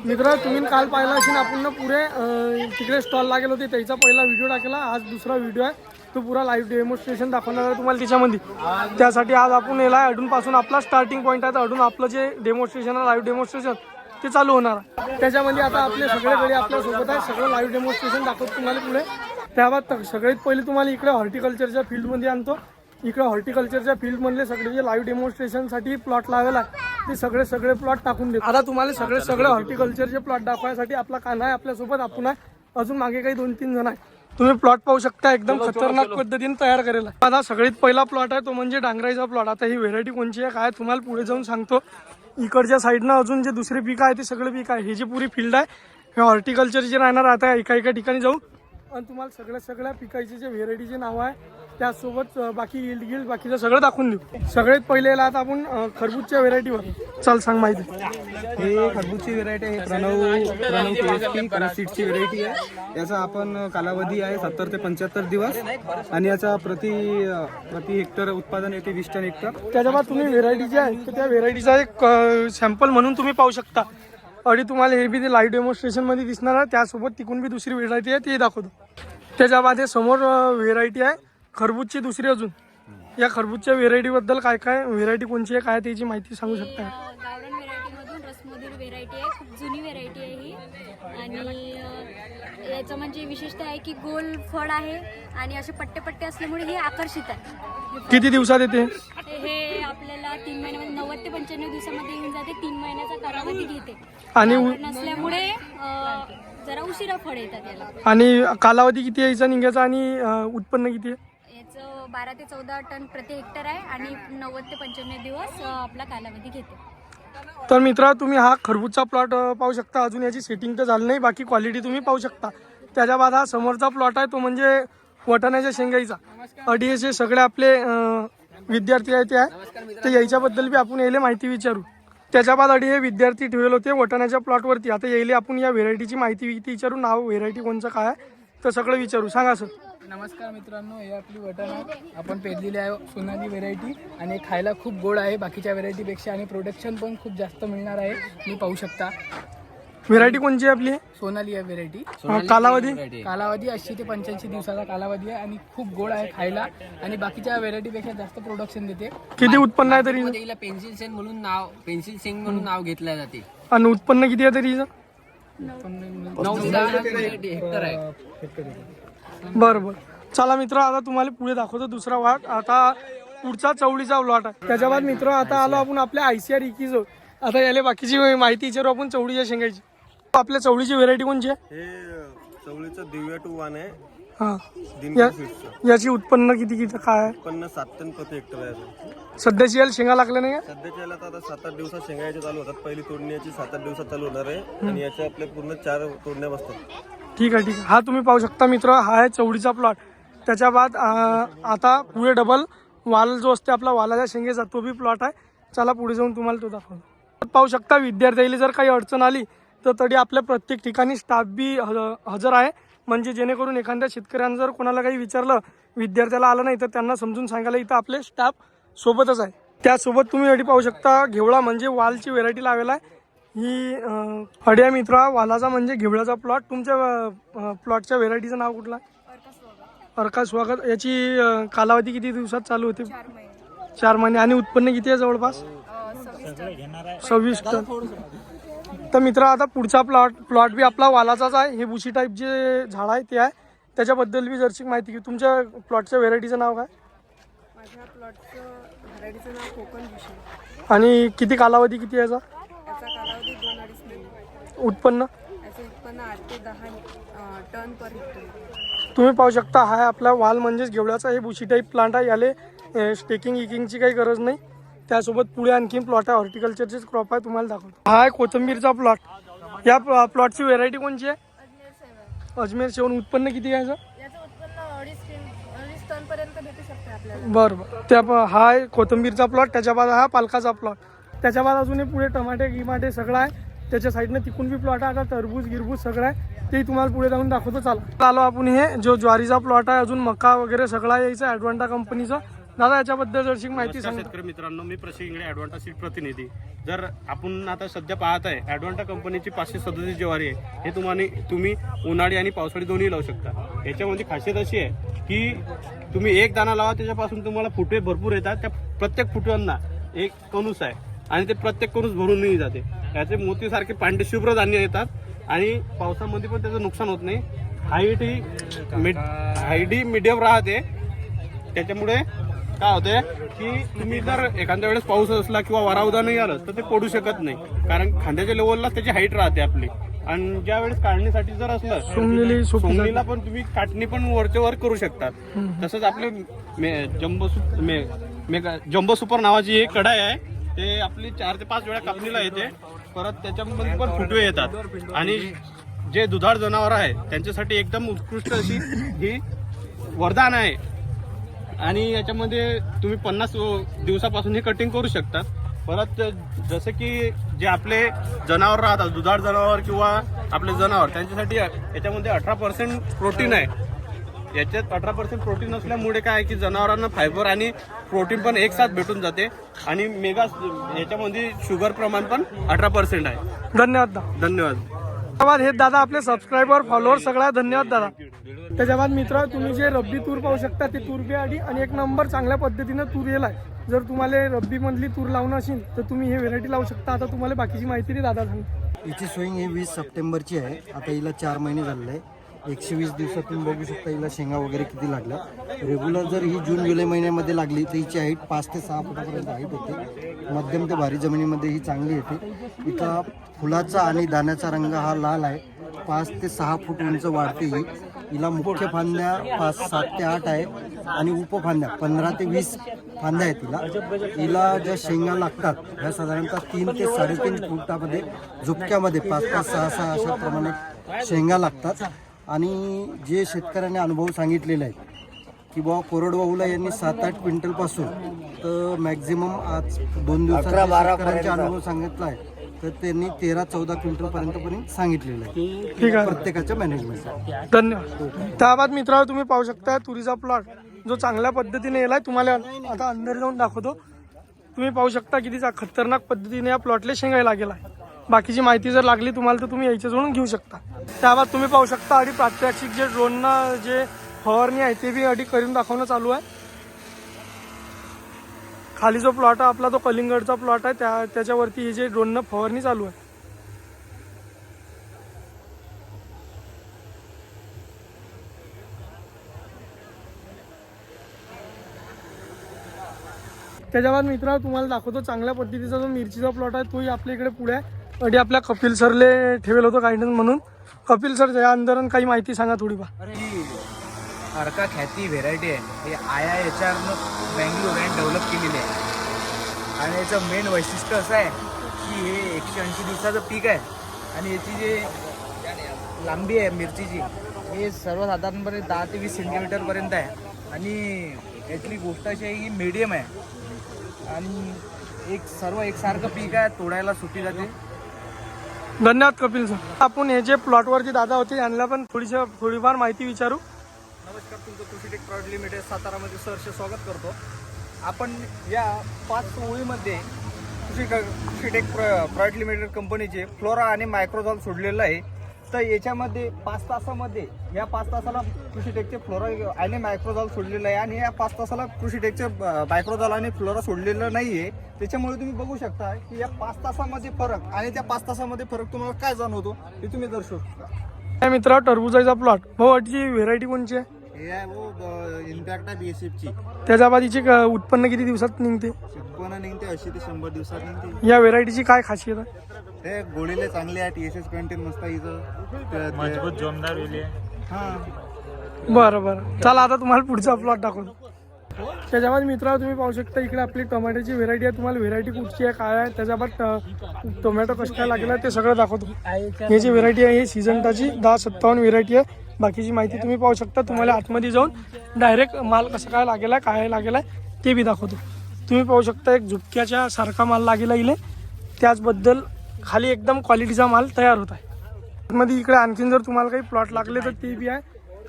मित्र तुम्ही काल पाहिला असेल आपण पुरे तिकडे स्टॉल लागेल होते त्याचा पहिला व्हिडिओ टाकला. आज दुसरा व्हिडिओ आहे तो पुरा लाईव्ह डेमॉन्स्ट्रेशन दाखवणार आहे तुम्हाला त्याच्यामध्ये. त्यासाठी आज आपण याला अडूनपासून आपला स्टार्टिंग पॉईंट आहे. अडून आपलं जे डेमॉन्स्ट्रेशन आहे लाईव्ह डेमॉन्स्ट्रेशन ते चालू होणार आहे. त्याच्यामध्ये आता आपले सगळेकडे आपल्या सोबत आहे. सगळं लाईव्ह डेमॉन्स्ट्रेशन दाखवतो तुम्हाला पुढे. त्याबाद सगळ्यात पहिले तुम्हाला इकडे हॉर्टिकल्चरच्या फील्डमध्ये आणतो. इकडे हॉर्टिकल्चरच्या फील्डमधले सगळे जे लाईव्ह डेमॉन्स्ट्रेशनसाठी प्लॉट लावेला आहे ते सगळे प्लॉट टाकून देतो. आता तुम्हाला सगळे हॉर्टिकल्चरचे प्लॉट दाखवायसाठी आपला कान्हा आहे आपल्यासोबत. आपण आहे अजून मागे काही 2-3 जण आहे. तुम्ही प्लॉट पाहू शकता एकदम खतरनाक पद्धतीने तयार करेल आहे. आता सगळ्यात पहिला प्लॉट आहे तो म्हणजे डांगराईचा प्लॉट. आता ही व्हेरायटी कोणची आहे काय तुम्हाला पुढे जाऊन सांगतो. इकडच्या साईडनं अजून जे दुसरे पीक आहे ते सगळे पीक आहे. हे जे पुरी फील्ड आहे हे हॉर्टिकल्चर जे राहणार. आता एका ठिकाणी जाऊ आणि तुम्हाला सगळ्या पिकाचे जे व्हेरायटीचे नाव आहे त्यासोबत बाकी यील्ड बाकीचं सगळं दाखवून देऊ. सगळ्यात पहिले आता आपण खरबूजच्या व्हेरायटीवर चाल सांग माहिती. हे खरबूजची व्हेरायटी आहे. प्रणव TSP सीडची व्हेरायटी आहे. याचा आपण कालावधी आहे 70 ते 75 दिवस आणि याचा प्रति हेक्टर उत्पादन येते 20 टन हेक्टर. त्याच्याबाद तुम्ही व्हेरायटी जे आहे तर त्या व्हेरायटीचा एक सॅम्पल म्हणून तुम्ही पाहू शकता. आणि तुम्हाला हे बी ते लाईव्ह डेमॉन्स्ट्रेशनमध्ये दिसणार आहे. त्यासोबत तिकून बी दुसरी व्हेरायटी आहे ते दाखवतो. त्याच्याबाद हे समोर व्हेरायटी आहे खरबूजची दुसरी अजून. या खरबूजच्या व्हेरायटीबद्दल काय व्हेरायटी कोणची आहे काय त्याची माहिती सांगू शकता. गावरान व्हेरायटीमधून रसमधुर व्हेरायटी आहे. खूप जुनी व्हेरायटी आहे ही. आणि याचं म्हणजे विशेषतः आहे की गोल फळ आहे आणि असे पट्टे असल्यामुळे हे आकर्षित आहे. किती दिवसात येते हे आपल्याला 3 महिन्यामध्ये 90 ते 95 दिवसामध्ये येऊन जाते. 3 महिन्याचा कालावधी घेते आणि नसल्यामुळे जरा उशिरा फळ येतात याला. आणि कालावधी किती यायचा निघायचा आणि उत्पन्न किती आहे. याचं 12 ते 14 टन प्रति हेक्टर आहे आणि 90 ते 95 दिवस आपला कालावधी घेते. तर मित्रा तुम्ही हा खरबूजचा प्लॉट पाहू शकता. अजून याची सेटिंग तर झाली नाही. बाकी क्वालिटी तुम्ही पाहू शकता. त्याच्या बाद हा समोरचा प्लॉट आहे तो म्हणजे वटाण्याच्या शेंगाईचा. अडीएचे सगळे आपले विद्यार्थी आहेत तर याच्याबद्दल बी आपण यायला माहिती विचारू. त्याच्या बाद अडी हे विद्यार्थी ठेवले होते वटाण्याच्या प्लॉटवरती. आता यायला आपण या व्हेरायटीची माहिती विचारू. नाव व्हेरायटी कोणचं काय आहे तर सगळं विचारू. सांगा सर. नमस्कार मित्रांनो, हे आपली वटाणा आपण पेरलेली आहे सोनाली व्हेरायटी आणि खायला खूप गोड आहे बाकीच्या व्हेरायटीपेक्षा आणि प्रोडक्शन पण खूप जास्त मिळणार आहे. मी पाहू शकता. व्हेरायटी कोणची आहे आपली. सोनाली आहे व्हेरायटी. कालावधी 80 ते 85 दिवसाचा कालावधी आहे आणि खूप गोड आहे खायला आणि बाकीच्या व्हेरायटीपेक्षा जास्त प्रोडक्शन देते. किती उत्पन्न आहे तरी. पेन्सिल सेन म्हणून नाव घेतलं जाते. आणि उत्पन्न किती आहे तरी. 9 हेक्टर आहे. बरं चला मित्र आता तुम्हाला पुढे दाखवतो दुसरा वाट. आता पुढचा चवळीचा प्लॉट आहे. त्याच्या बाद मित्र आता आलो आपण आपल्या ICR इकीजो. आता याला बाकीची माहिती विचारू आपण चवळीच्या शेंगाची. आपल्या चवळीची व्हेरायटी कोणची आहे. हे चवळीचं दिव्या 2-1 आहे. हा याची उत्पन्न किती काय आहे. उत्पन्न 7 टन प्रति हेक्टर आहे. सध्याची याला शेंगा लागल्या नाही. सध्याच्या याला आता 7-8 दिवसात शेंगायचे चालू होतात. पहिली तोडणी याची 7-8 दिवसात चालू होणार आहे आणि याच्या आपल्या पूर्ण 4 तोडण्या बसतात. ठीक आहे. हा तुम्ही पाहू शकता मित्र. हा आहे चवळीचा प्लॉट. त्याच्या बाद आता पुढे डबल वाल जो असते आपला वालाच्या शेंगेचा तो बी प्लॉट आहे. चला पुढे जाऊन तुम्हाला तो दाखवतो. पाहू शकता विद्यार्थ्याला जर काही अडचण आली तर तरी आपल्या प्रत्येक ठिकाणी स्टाफ बी हजर आहे. म्हणजे जेणेकरून एखाद्या शेतकऱ्यानं जर कोणाला काही विचारलं विद्यार्थ्याला आलं नाही तर त्यांना समजून सांगायला इथं आपले स्टाफ सोबतच आहे. त्यासोबत तुम्ही अडी पाहू शकता घेवळा म्हणजे वालची व्हेरायटी लावेला आहे. ही अड्या मित्रा वालाचा म्हणजे घेवळाचा प्लॉट. तुमच्या प्लॉटच्या व्हेरायटीचं नाव कुठलं आहे. अर्का स्वागत. याची कालावधी किती दिवसात चालू होते. 4 महिने. आणि उत्पन्न किती आहे जवळपास 26 टन. तर मित्र आता पुढचा प्लॉट बी आपला वालाचाच आहे. हे बुशी टाईप जे झाड आहे ते आहे. त्याच्याबद्दल बी जरशी माहिती घेऊ. तुमच्या प्लॉटच्या व्हेरायटीचं नाव काय. माझ्या प्लॉटचं व्हरायटीचं नाव कोकण भूषण. आणि किती कालावधी किती याचा. याचा कालावधी 2-2.5 महिने. उत्पन्न याचं उत्पन्न 8 ते 10 टन पर हेक्टर. तुम्ही पाहू शकता हा आपला वाल म्हणजेच घेवड्याचा हे बुशी टाईप प्लांट आहे. याले स्टेकिंगची काही गरज नाही. त्यासोबत पुढे आणखीन प्लॉट आहे हॉर्टिकल्चरचेच क्रॉप आहे तुम्हाला दाखवतो. हा आहे कोथिंबीरचा प्लॉट. या प्लॉटची व्हेरायटी कोणची आहे. अजमेर 7. उत्पन्न किती आहे याचं. याचं उत्पन्न 2.5 टन पर्यंत भेटू शकते आपल्याला. बरं त्या हा आहे कोथिंबीरचा प्लॉट. त्याच्या बाद हा पालकाचा प्लॉट. त्याच्या बाद अजून पुढे टमाटे गिमाटे सगळं आहे. त्याच्या साईडनं तिकून बी प्लॉट आहे. आता टरबूज गिरबूज सगळं आहे ते तुम्हाला पुढे जाऊन दाखवतो. चालू आपण हे जो ज्वारीचा प्लॉट आहे. अजून मका वगैरे सगळा यायचा ॲडवांटा कंपनीचा दादा याच्याबद्दल जरशी माहिती सांगा. शेतकरी मित्रांनो, मी प्रशिक इंगळे ॲडव्हान्टा सीड प्रतिनिधी. जर आपण आता सध्या पाहत आहे ॲडव्हान्टा कंपनीची 537 ज्वारी आहे. हे तुम्ही उन्हाळी आणि पावसाळी दोन्ही लावू शकता. याच्यामध्ये खासियत अशी आहे की तुम्ही एक दाणा लावा, त्याच्यापासून तुम्हाला फुटवे भरपूर येतात. त्या प्रत्येक फुटव्यांना एक कणूस आहे आणि ते प्रत्येक कणूस भरूनही जाते. याचे मोतीसारखे पांढरे शुभ्र धान्य येतात आणि पावसामध्ये पण त्याचं नुकसान होत नाही. हाईट ही मीडियम राहते. त्याच्यामुळे काय होते की तुम्ही जर एखाद्या वेळेस पाऊस असला किंवा वारा नाही आलं तर ते पडू शकत नाही, कारण खांद्याच्या लेवलला त्याची हाईट राहते आपली. आणि ज्या वेळेस काढणीसाठी जर असलं सोंगणीला पण तुम्ही काटणी पण वरच्या वर करू शकतात. तसंच आपले जम्बो सुपर नावाची एक कढाई आहे. ते आपली 4 ते 5 वेळा कापणीला येते. परत त्याच्यामध्ये पण फुटवे येतात आणि जे दुधाळ जनावर आहे त्यांच्यासाठी एकदम उत्कृष्ट अशी ही वरदान आहे. आणि याच्यामध्ये तुम्ही 50 दिवसापासून हे कटिंग करू शकता. परत जसं की जे आपले जनावर राहतात, दुधाळ जनावर किंवा आपले जनावर, त्यांच्यासाठी याच्यामध्ये 18% प्रोटीन आहे. याच्यात 18% प्रोटीन असल्यामुळे काय आहे की जनावरांना फायबर आणि प्रोटीन पण एक साथ भेटून जाते. आणि मेगा याच्यामध्ये शुगर प्रमाण पण 18% आहे. धन्यवाद धन्यवाद. हे दादा आपले सबस्क्रायबर फॉलोअर सगळ्या धन्यवाद दादा. त्याच्या बाद मित्र तुम्ही जे रब्बी तूर पाहू शकता ते तूर बी आणि एक नंबर चांगल्या पद्धतीनं तूर येलाय. जर तुम्हाला रब्बी मधली तूर लावणं असेल तर तुम्ही हे व्हेरायटी लावू शकता. आता तुम्हाला बाकीची माहिती नाही दादा सांगतो. हिची सोईंग ही 20 सप्टेंबरची आहे. आता हिला 4 महिने झालेले आहे. 120 दिवसातून बघू शकता हिला शेंगा वगैरे किती लागल्या. रेग्युलर जर ही जून जुलै महिन्यामध्ये लागली तर हिची हाईट 5 ते 6 फुटापर्यंत हाईट होते. मध्यम ते भारी जमिनीमध्ये ही चांगली येते. इथं फुलाचा आणि दाण्याचा रंग हा लाल आहे. 5 ते 6 फूट उंच वाढते ही. हिला मुख्य फांद्या 7 ते 8 आहे आणि उपफांद्या 15 ते 20 फांद्या आहेत हिला. हिला ज्या शेंगा लागतात ह्या साधारणतः 3 ते 3.5 फुटामध्ये झुपक्यामध्ये 5-5, 6-6 अशा प्रमाणात शेंगा लागतात. आणि जे शेतकऱ्यांनी अनुभव सांगितलेले आहेत की बाबा कोरडवाहूला यांनी 7-8 क्विंटलपासून तर मॅक्झिमम आज 2 दिवसात शेतकऱ्यांचा अनुभव सांगितला आहे तर त्यांनी 13-14 क्विंटलपर्यंत सांगितलेलं आहे. ठीक आहे, प्रत्येकाच्या मॅनेजमेंटसाठी धन्यवाद. त्याबाद मित्रांनो तुम्ही पाहू शकता तुरीचा प्लॉट जो चांगल्या पद्धतीने येलाय. तुम्हाला आता अंदर जाऊन दाखवतो. तुम्ही पाहू शकता किती खतरनाक पद्धतीने या प्लॉटला शेंगायला लागेला आहे. बाकीची माहिती जर लागली तुम्हाला तर तुम्ही याच्याजवळून घेऊ शकता. त्याबाद तुम्ही पाहू शकता आणि प्रात्यक्षिक जे ड्रोनना जे फवारणी आहे ते बी अडी करून दाखवणं चालू आहे. खाली जो प्लॉट आहे आपला तो कलिंगडचा प्लॉट आहे. त्याच्यावरती हे जे ड्रोननं फवारणी चालू आहे. त्याच्या बाद मित्रांनो तुम्हाला दाखवतो चांगल्या पद्धतीचा जो मिरचीचा प्लॉट आहे तोही आपल्या इकडे पुढे आहे. अडी आपल्या कपिल सरले ठेवलं होतं गायडन्स म्हणून. कपिल सर या अंदर काही माहिती सांगा थोडीफार. अर्का ख्याती व्हेरायटी आहे. हे IIHR बँगलोर यांनी डेव्हलप केलेली आहे. आणि याचं मेन वैशिष्ट्य असं आहे की हे 180 दिवसाचं पीक आहे. आणि याची जे लांबी आहे मिरचीची हे सर्वसाधारणपणे 10 ते 20 सेंटीमीटरपर्यंत आहे. आणि यातली गोष्ट अशी आहे की मीडियम आहे आणि एकसारखं पीक आहे. तोडायला सुट्टी जाते. धन्यवाद कपिल सर. आपण हे जे प्लॉटवरती दादा होते यांना पण थोडीफार माहिती विचारू. नमस्कार, तुमचं कृषी टेक प्रायव्हेट लिमिटेड सातारामध्ये सहर्ष स्वागत करतो. आपण या 5 ओळीमध्ये कृषी टेक प्रायव्हेट लिमिटेड कंपनीचे फ्लोरा आणि मायक्रोझॉल सोडलेलं आहे. तर याच्यामध्ये 5 तासामध्ये या 5 तासाला कृषी टेकचे फ्लोरा आणि मायक्रोझॉल सोडलेलं आहे आणि या 5 तासाला कृषी टेकचे मायक्रोझॉल आणि फ्लोरा सोडलेलं नाही आहे. त्याच्यामुळे तुम्ही बघू शकता की या 5 तासामध्ये फरक आणि त्या 5 तासामध्ये फरक तुम्हाला काय जाणवतो हे तुम्ही दर्शवू शकता. मित्रा टरबुजाचा प्लॉट भाऊ अडची व्हेरायटी कोणची आहे? हे आहे वो इम्पॅक्ट आहे BSFची. त्याच्या बादीचे उत्पन्न किती दिवसात निघते? उत्पन्न निघते 80 ते 100 दिवसात निघते. या व्हेरायटीची काय खासियत आहे? हे गोळीले चांगले आहे. TSS कंटेंट मस्त आहे इथं. मजबूत जोमदार वेली आहे. हां, बरं. चला आता तुम्हाला पुढचा प्लॉट दाखवतो. त्याच्यामध्ये मित्रांनो तुम्ही पाहू शकता इकडे आपली टोमॅटोची व्हेरायटी आहे. तुम्हाला व्हेरायटी कुठची आहे काय आहे त्याच्याबाद टोमॅटो कसं काय लागेल ते सगळं दाखवतो. ही जी व्हेरायटी आहे ही सिजंटाची 1057 व्हेरायटी आहे. बाकीची माहिती तुम्ही पाहू शकता. तुम्हाला आतमध्ये जाऊन डायरेक्ट माल कसं काय लागेला काय लागेला ते बी दाखवतो. तुम्ही पाहू शकता एक झुटक्याच्या सारखा माल लागेला इले. त्याचबद्दल खाली एकदम क्वालिटीचा माल तयार होत आहे. मध्ये इकडे आणखीन जर तुम्हाला काही प्लॉट लागले तर ते बी आहे.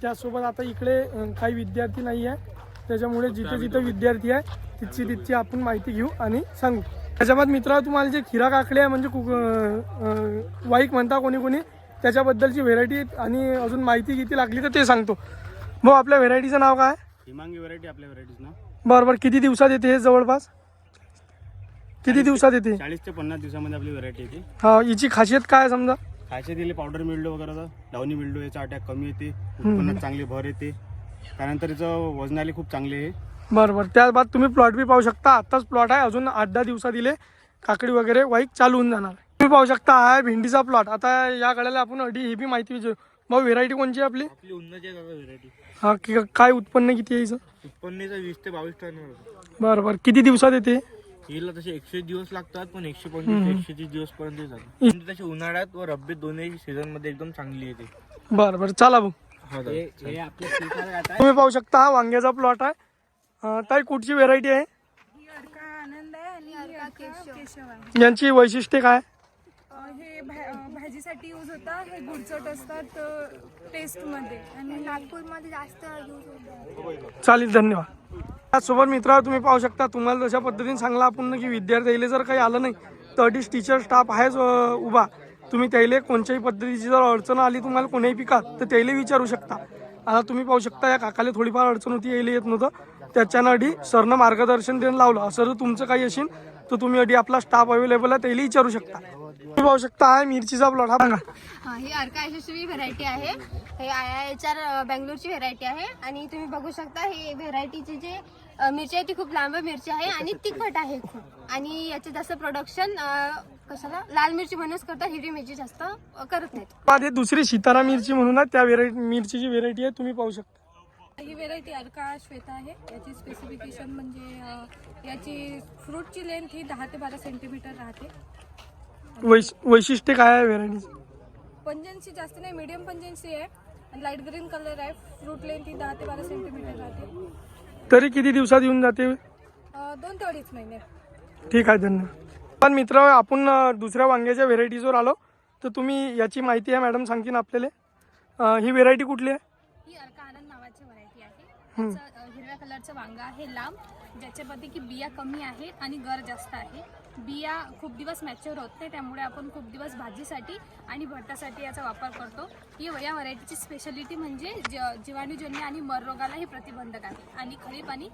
त्यासोबत आता इकडे काही विद्यार्थी नाही आहे त्याच्यामुळे जिथे जिथे विद्यार्थी आहे तिथची आपण माहिती घेऊ आणि सांगू. त्याच्याबाद मित्र तुम्हाला जे खिरा काकडी आहे म्हणजे वाईक म्हणता कोणी त्याच्याबद्दलची व्हेरायटी आणि अजून माहिती किती लागली तर ते सांगतो. भाऊ आपल्या व्हेरायटीचं नाव काय? हिमांगी व्हरायटी आपल्या व्हरायटीज ना. बरोबर. किती दिवसात येते हे जवळपास? किती दिवसात येते? 40 ते 50 दिवसामध्ये आपली व्हरायटी येते. हा, हिची खासियत काय समजा? खायचे दिले पावडर मिळलो वगैरे डाऊनी मिळलो, याचा अटॅक कमी येते, उत्पन्नात चांगली भर येते, त्यानंतर याचं वजनाली खूप चांगले आहे. बरोबर. त्याबाद तुम्ही प्लॉट बी पाहू शकता. आत्ताच प्लॉट आहे, अजून 8-10 दिवसात दिले काकडी वगैरे वाईक चालू होऊन जाणार. तुम्ही पाहू शकता हा आहे भेंडीचा प्लॉट. आता या गड्याला आपण अडी ही बी माहिती विचारू. मग व्हेरायटी कोणची आपली? आपली उन्नत आहे दादा व्हेरायटी. हा, काय उत्पन्न किती यायचं? उत्पन्नाचं 20 ते 22 टन. बरोबर. किती दिवसात येते? हिला तसे 100 दिवस लागतात, पण 125-130 दिवस पर्यंत जातात. तशी उन्हाळ्यात व रब्बीत दोन्ही सीझन मध्ये एकदम चांगली येते. बरोबर. चला भाऊ, तुम्ही पाहू शकता हा वांग्याचा प्लॉट आहे. ताई कुठची व्हेरायटी आहे? ही अर्का आनंद आहे आणि ही अर्का केशव आहे. यांची वैशिष्ट्य काय? हे भाजीसाठी यूज होतात, हे गुडचट असतात टेस्टमध्ये आणि नागपूरमध्ये जास्त यूज होतं. चालेल, धन्यवाद. त्याचसोबत मित्र तुम्ही पाहू शकता, तुम्हाला जशा पद्धतीने सांगला आपण की विद्यार्थ्याला जर काही आलं नाही तर अडीच टीचर स्टाफ आहेच उभा. तुम्ही त्याला कोणत्याही पद्धतीची जर अडचण आली तुम्हाला कोणत्याही पिकात तर त्याला विचारू शकता. आता तुम्ही पाहू शकता या काकाला थोडीफार अडचण होती, यायला येत नव्हतं, त्याच्यानं अडी सरनं मार्गदर्शन देणं लावलं. असं जर तुमचं काही असेल तर तुम्ही अडी आपला स्टाफ अवेलेबल आहे त्याला विचारू शकता. तुम्ही पाहू शकता हा मिरचीचा प्लॉट. हा सांगा. ही अर्का यशस्वी व्हेरायटी आहे. हे IIHR बँगलोरची व्हेरायटी आहे आणि तुम्ही बघू शकता हे व्हेरायटीची जे मिरची आहे ती खूप लांब मिरची आहे आणि तिखट आहे खूप. आणि याचे जास्त प्रोडक्शन कशाला लाल मिरची म्हणूनच करतात, हिरवी मिरची जास्त करत नाहीत. हे दुसरी सीतारा मिरची म्हणून आहे, त्या मिरचीची व्हेरायटी आहे, तुम्ही पाहू शकता. ही व्हेरायटी अर्का श्वेता आहे. याची स्पेसिफिकेशन म्हणजे याची फ्रूटची लेंथ ही 10 ते 12 सेंटीमीटर राहते. वैशिष्ट्य काय आहे व्हेरायटीचं? पंजन्सी जास्त नाही, मीडियम पंजन्सी आहे आणि लाईट ग्रीन कलर आहे. फ्रूट लेंथ ही 10 ते 12 सेंटीमीटर राहते. तरी किती दिवसात येऊन जाते? 2 ते 2.5 महिने. ठीक आहे, धन्यवाद. पण मित्र आपण दुसऱ्या वांग्याच्या व्हेरायटीजवर आलो तर तुम्ही याची माहिती आहे मॅडम सांगतील आपल्याला. ही व्हेरायटी कुठली आहे? ही अर्का आनंद नावाची व्हरायटी आहे. त्याचं हिरव्या कलरचं वांगा आहे लांब, ज्याच्यामध्ये की बिया कमी आहेत आणि गर जास्त आहे. बिया खूप दिवस मॅच्युअर होत नाही, त्यामुळे आपण खूप दिवस भाजीसाठी आणि भरतासाठी याचा वापर करतो. या व्हरायटीची स्पेशालिटी म्हणजे जीवाणूजन्य आणि मर रोगाला हे प्रतिबंधक आहे. आणि खरीप आणि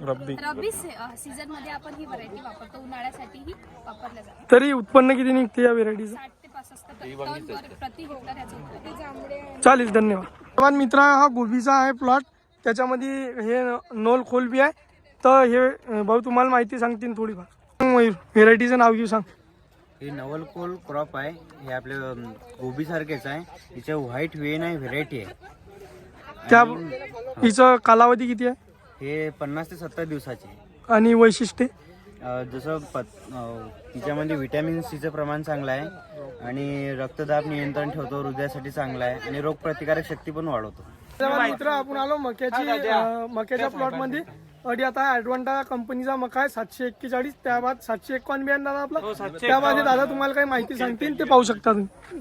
रब्बी सीझन मध्ये आपण ही व्हरायटी वापरतो. उन्हाळ्यासाठीही वापरल्या जाते. तरी उत्पन्न किती निघते या व्हेरायटीचं? 60 ते 65 टन प्रति हेक्टर याचं उत्पन्न. चालेल, धन्यवाद. मित्र हा गोबीचा आहे प्लॉट, त्याच्यामध्ये हे नोल खोल बी आहे. तर हे भाऊ तुम्हाला माहिती सांगतील थोडीफार. व्हेरायटीचं नाव घेऊ सांग. हे नवलकोल क्रॉप आहे. हे आपल्या गोबी सारखेच आहे. याच्या व्हाईट वेन आहे व्हेरायटी आहे. त्या हिचं कालावधी किती आहे? हे 50 ते 70 दिवसाचे. आणि वैशिष्ट्य? जसं तिच्यामध्ये व्हिटॅमिन सीचं प्रमाण चांगलं आहे आणि रक्तदाब नियंत्रण ठेवतो, हृदयासाठी चांगला आहे आणि रोगप्रतिकारक शक्ती पण वाढवतो. मित्र आपण आलो मक्याच्या प्लॉट मध्ये. अडी आता ॲडव्हान्टा कंपनीचा मका आहे 741. त्याबाद 751 बी आहे दादा आपला. त्यामध्ये दादा तुम्हाला काही माहिती सांगतील ते पाहू शकता तुम्ही.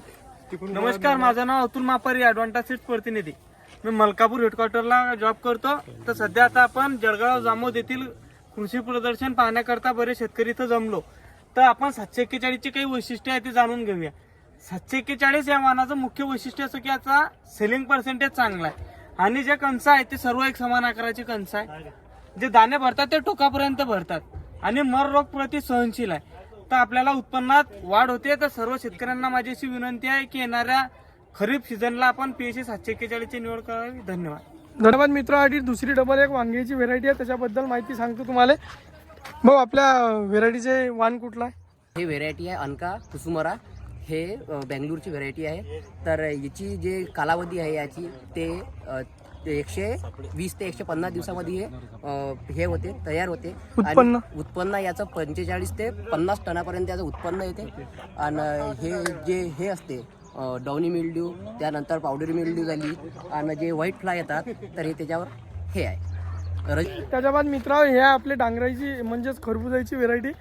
नमस्कार, माझं नाव अतुल मापारी, ॲडव्हान्टा सीड्स प्रतिनिधी. मी मलकापूर हेडक्वार्टरला जॉब करतो. तर सध्या आता आपण जळगाव जामोद येथील कृषी प्रदर्शन पाहण्याकरता बरेच शेतकरी इथं जमलो. तर आपण 741 ची काही वैशिष्ट्य आहे ते जाणून घेऊया. 741 या वाहनाचं मुख्य वैशिष्ट्य असं की याचा सेलिंग पर्सेंटेज चांगला आहे आणि जे कणसं आहे ते सर्व एक समान आकाराची कणसं आहे. जे दाणे भरतात ते टोकापर्यंत भरतात आणि मर रोग प्रति सहनशील आहे. तर आपल्याला उत्पन्नात वाढ होते. तर सर्व शेतकऱ्यांना माझी अशी विनंती आहे की येणाऱ्या खरीप सीझनला आपण PSA 741 ची निवड करावी. धन्यवाद. मित्र आधी दुसरी डबल एक वांग्याची व्हेरायटी आहे, त्याच्याबद्दल माहिती सांगतो तुम्हाला. भाऊ आपल्या व्हेरायटीचे वाण कुठला आहे? ही व्हेरायटी आहे अनका कुसुमरा. हे बँगलोरची व्हेरायटी आहे. तर याची जे कालावधी आहे याची ते 120 ते 150 दिवसामध्ये हे होते, तयार होते. उत्पन्न याचं 45 ते 50 टनापर्यंत याचं उत्पन्न येते. आणि हे असते डाउनी मिल्ड्यू, त्यानंतर पावडरी मिल्ड्यू झाली आणि जे व्हाईट फ्लाय येतात तर हे त्याच्यावर हे आहे. त्याच्या बाद मित्र हे आपले डांगराची म्हणजेच खरबुजाची व्हेरायटी.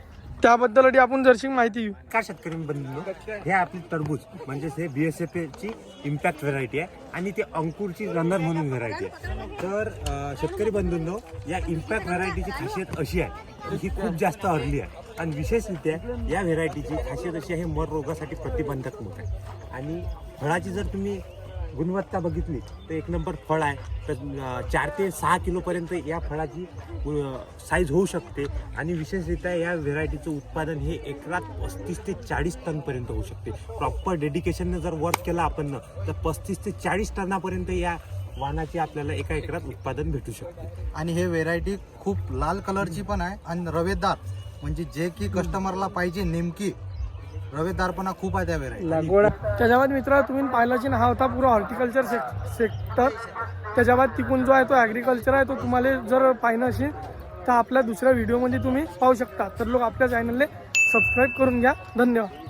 त्याबद्दल आपण जरशी माहिती घेऊ. का शेतकरी बंधूंनो, हे आपली टरबूज म्हणजेच हे BSF ची इम्पॅक्ट व्हरायटी आहे आणि ते अंकुरची रनर म्हणून व्हरायटी आहे. तर शेतकरी बंधूंनो, या इम्पॅक्ट व्हरायटीची खासियत अशी आहे की ही खूप जास्त अर्ली आहे आणि विशेषरित्या या व्हेरायटीची खासियत अशी आहे, मर रोगासाठी प्रतिबंधात्मक आहे. आणि फळाची जर तुम्ही गुणवत्ता बघितली तर एक नंबर फळ आहे. तर 4 ते 6 किलोपर्यंत या फळाची साईज होऊ शकते आणि विशेषरित्या या व्हेरायटीचं उत्पादन हे एकरात 35 ते 40 टनपर्यंत होऊ शकते. प्रॉपर डेडिकेशनने जर वर्क केला आपण तर 35 ते 40 टनापर्यंत या वाणाची आपल्याला एका एकरात उत्पादन भेटू शकते. आणि हे व्हेरायटी खूप लाल कलरची पण आहे आणि रवेदार, म्हणजे जे की कस्टमरला पाहिजे नेमकी रवेदारपणा खूप आहे त्या व्हेरायटी. त्याच्या बाद मित्र तुम्ही पाहिलाची हा होता पुरा हॉर्टिकल्चर सेक्टर. त्याच्या बाद तिकून जो आहे तो ॲग्रिकल्चर आहे, तो तुम्हाला जर पाहिजे असेल तर आपल्या दुसऱ्या व्हिडिओमध्ये तुम्ही पाहू शकता. तर लोक आपल्या चॅनलला सबस्क्राईब करून घ्या. धन्यवाद.